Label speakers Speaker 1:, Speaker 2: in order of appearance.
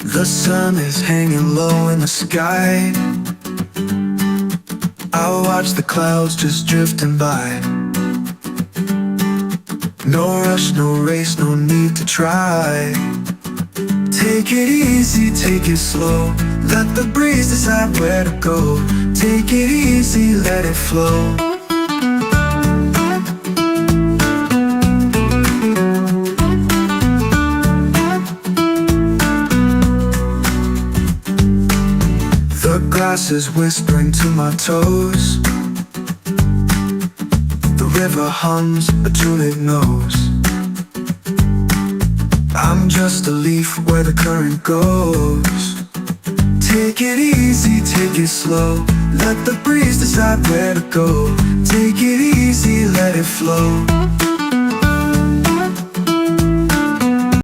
Speaker 1: The sun is hanging low in the sky. I watch the clouds just drifting by. No rush, no race, no need to try. Take it easy, take it slow. Let the breeze decide where to go. Take it easy, let it flow. The grass is whispering to my toes. The river hums a tune it knows. I'm just a leaf where the current goes. Take it easy, take it slow. Let the breeze decide where to go. Take it easy, let it flow.